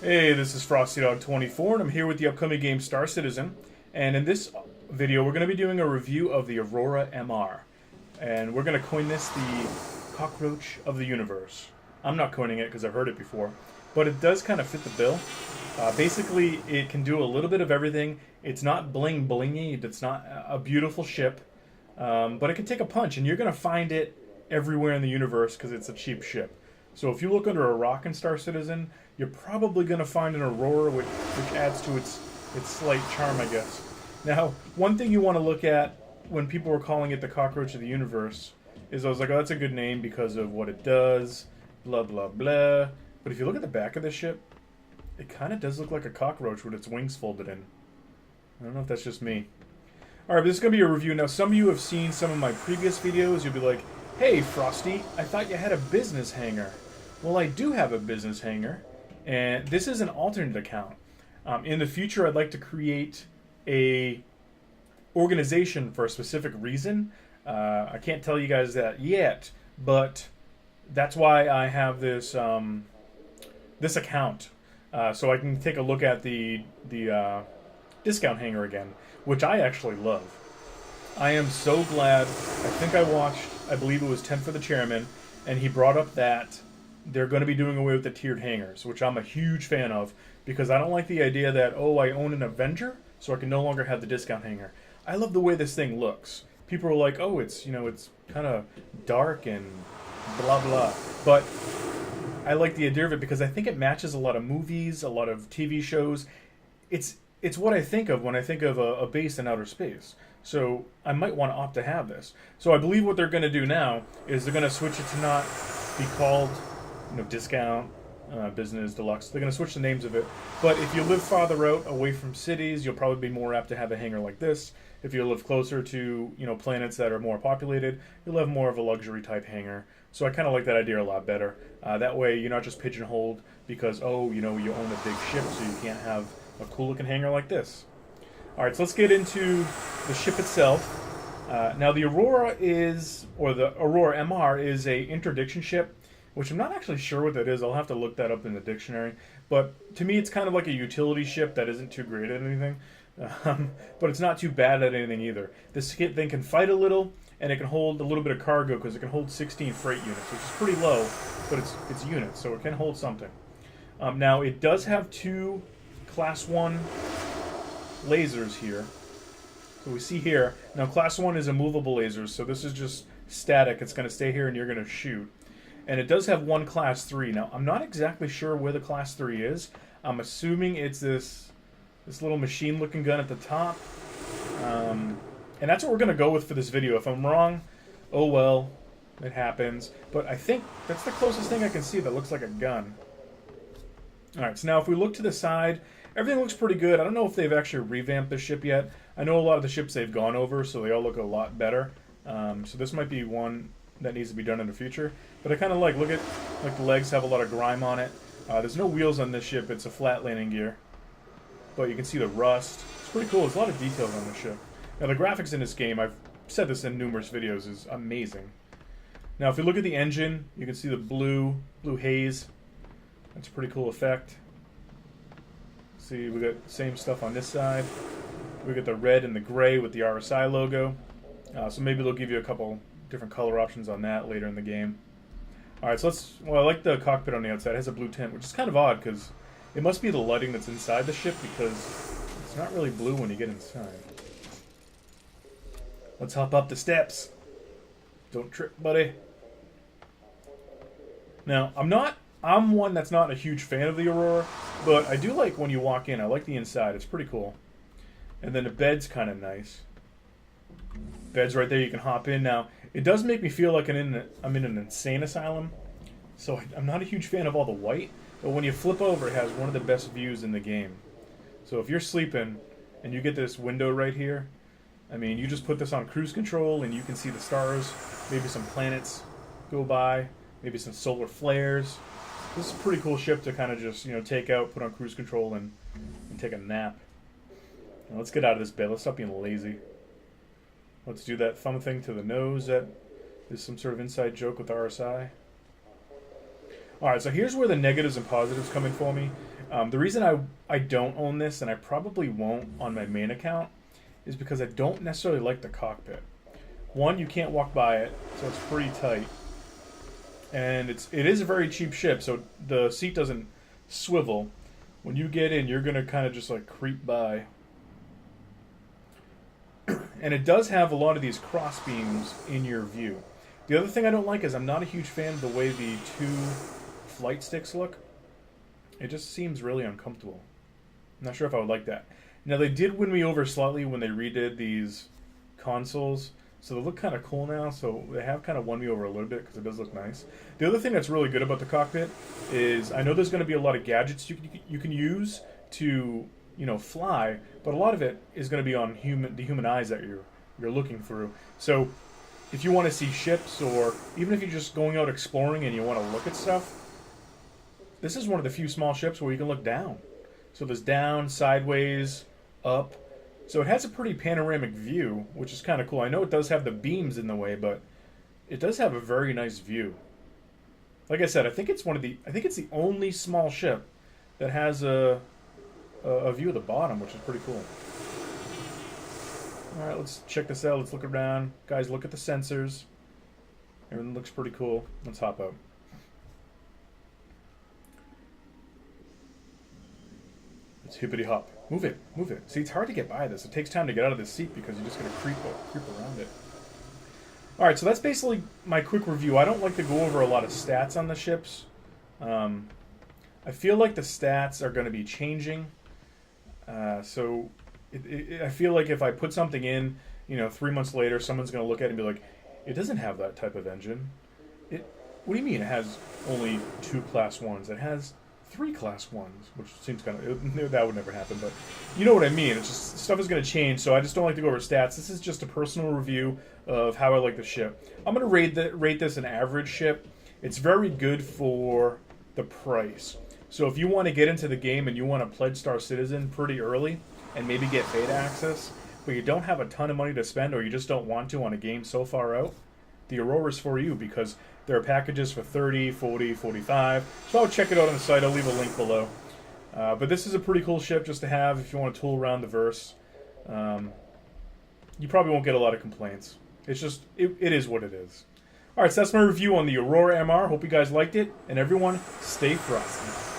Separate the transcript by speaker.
Speaker 1: Hey, this is Frosty Dog 24, and I'm here with the upcoming game Star Citizen. And in this video, we're going to be doing a review of the Aurora MR. And we're going to coin this the cockroach of the universe. I'm not coining it because I've heard it before, but it does kind of fit the bill. Basically, it can do a little bit of everything. It's not bling blingy, it's not a beautiful ship, but it can take a punch, and you're going to find it everywhere in the universe because it's a cheap ship. So if you look under a rock in Star Citizen, you're probably going to find an Aurora, which adds to its slight charm, I guess. Now, one thing you want to look at when people were calling it the cockroach of the universe is I was like, oh, that's a good name because of what it does, blah, blah, blah. But if you look at the back of the ship, it kind of does look like a cockroach with its wings folded in. I don't know if that's just me. Alright, but this is going to be a review. Now, some of you have seen some of my previous videos. You'll be like, hey, Frosty, I thought you had a business hangar. Well, I do have a business hangar, and this is an alternate account. In the future, I'd like to create a organization for a specific reason. I can't tell you guys that yet, but that's why I have this this account, so I can take a look at the discount hangar again, which I actually love. I am so glad. I think I watched, I believe it was 10 for the Chairman, and he brought up that they're going to be doing away with the tiered hangars, which I'm a huge fan of, because I don't like the idea that, oh, I own an Avenger, so I can no longer have the discount hangar. I love the way this thing looks. People are like, oh, it's, you know, it's kind of dark and blah, blah. But I like the idea of it because I think it matches a lot of movies, a lot of TV shows. It's what I think of when I think of a base in outer space. So I might want to opt to have this. So I believe what they're going to do now is they're going to switch it to not be called, you know, discount, business, deluxe. They're going to switch the names of it. But if you live farther out, away from cities, you'll probably be more apt to have a hangar like this. If you live closer to, you know, planets that are more populated, you'll have more of a luxury type hangar. So I kind of like that idea a lot better. That way you're not just pigeonholed because, oh, you know, you own a big ship, so you can't have a cool looking hangar like this. Alright, so let's get into the ship itself. Now the Aurora is, or the Aurora MR is a interdiction ship, which I'm not actually sure what that is. I'll have to look that up in the dictionary. But to me, it's kind of like a utility ship that isn't too great at anything. But it's not too bad at anything either. This thing can fight a little, and it can hold a little bit of cargo because it can hold 16 freight units, which is pretty low, but it's units, so it can hold something. Now, it does have two Class 1 lasers here. So we see here, now Class 1 is a movable lasers, so this is just static. It's going to stay here and you're going to shoot. And it does have one Class 3. Now, I'm not exactly sure where the Class 3 is. I'm assuming it's this little machine-looking gun at the top. And that's what we're going to go with for this video. If I'm wrong, oh well, it happens. But I think that's the closest thing I can see that looks like a gun. Alright, so now if we look to the side, everything looks pretty good. I don't know if they've actually revamped this ship yet. I know a lot of the ships they've gone over, so they all look a lot better. So this might be one that needs to be done in the future. But I kind of like the legs have a lot of grime on it. There's no wheels on this ship. It's a flat landing gear. But you can see the rust. It's pretty cool. There's a lot of details on this ship. Now the graphics in this game, I've said this in numerous videos, is amazing. Now if you look at the engine, you can see the blue haze. That's a pretty cool effect. See, we got the same stuff on this side. We got the red and the gray with the RSI logo. So maybe they'll give you a couple different color options on that later in the game. Alright, so I like the cockpit on the outside. It has a blue tint, which is kind of odd because it must be the lighting that's inside the ship because it's not really blue when you get inside. Let's hop up the steps. Don't trip, buddy. Now, I'm one that's not a huge fan of the Aurora, but I do like when you walk in. I like the inside. It's pretty cool. And then the bed's kind of nice. Bed's right there. You can hop in. Now, it does make me feel like I'm in an insane asylum, so I'm not a huge fan of all the white, but when you flip over, it has one of the best views in the game. So if you're sleeping and you get this window right here, I mean, you just put this on cruise control and you can see the stars, maybe some planets go by, maybe some solar flares. This is a pretty cool ship to kind of just, you know, take out, put on cruise control, and take a nap. Now let's get out of this bed. Let's stop being lazy. Let's do that thumb thing to the nose that is some sort of inside joke with RSI. Alright, so here's where the negatives and positives come in for me. The reason I don't own this, and I probably won't on my main account, is because I don't necessarily like the cockpit. One, you can't walk by it, so it's pretty tight. And it is a very cheap ship, so the seat doesn't swivel. When you get in, you're going to kind of just like creep by. And it does have a lot of these cross beams in your view. The other thing I don't like is I'm not a huge fan of the way the two flight sticks look. It just seems really uncomfortable. I'm not sure if I would like that. Now, they did win me over slightly when they redid these consoles, so they look kind of cool now, so they have kind of won me over a little bit because it does look nice. The other thing that's really good about the cockpit is I know there's going to be a lot of gadgets you can use to, you know, fly, but a lot of it is going to be on the human eyes that you're looking through. So if you want to see ships, or even if you're just going out exploring and you want to look at stuff, this is one of the few small ships where you can look down. So there's down, sideways, up. So it has a pretty panoramic view, which is kind of cool. I know it does have the beams in the way, but it does have a very nice view. Like I said, I think it's the only small ship that has a view of the bottom, which is pretty cool. All right, let's check this out. Let's look around. Guys, look at the sensors. Everything looks pretty cool. Let's hop out. It's hippity hop. Move it, move it. See, it's hard to get by this. It takes time to get out of this seat because you're just going to creep around it. All right, so that's basically my quick review. I don't like to go over a lot of stats on the ships. I feel like the stats are going to be changing. So I feel like if I put something in, 3 months later, someone's going to look at it and be like, it doesn't have that type of engine. What do you mean it has only 2 Class 1s? It has 3 Class 1s, which seems kind of... That would never happen, but you know what I mean. It's just, stuff is going to change, so I just don't like to go over stats. This is just a personal review of how I like the ship. I'm going to rate this an average ship. It's very good for the price. So if you want to get into the game and you want to pledge Star Citizen pretty early and maybe get beta access, but you don't have a ton of money to spend or you just don't want to on a game so far out, the Aurora's for you because there are packages for 30, 40, 45. So I'll check it out on the site. I'll leave a link below. But this is a pretty cool ship just to have if you want to tool around the verse. You probably won't get a lot of complaints. It's just, it is what it is. Alright, so that's my review on the Aurora MR. Hope you guys liked it. And everyone, stay frosty.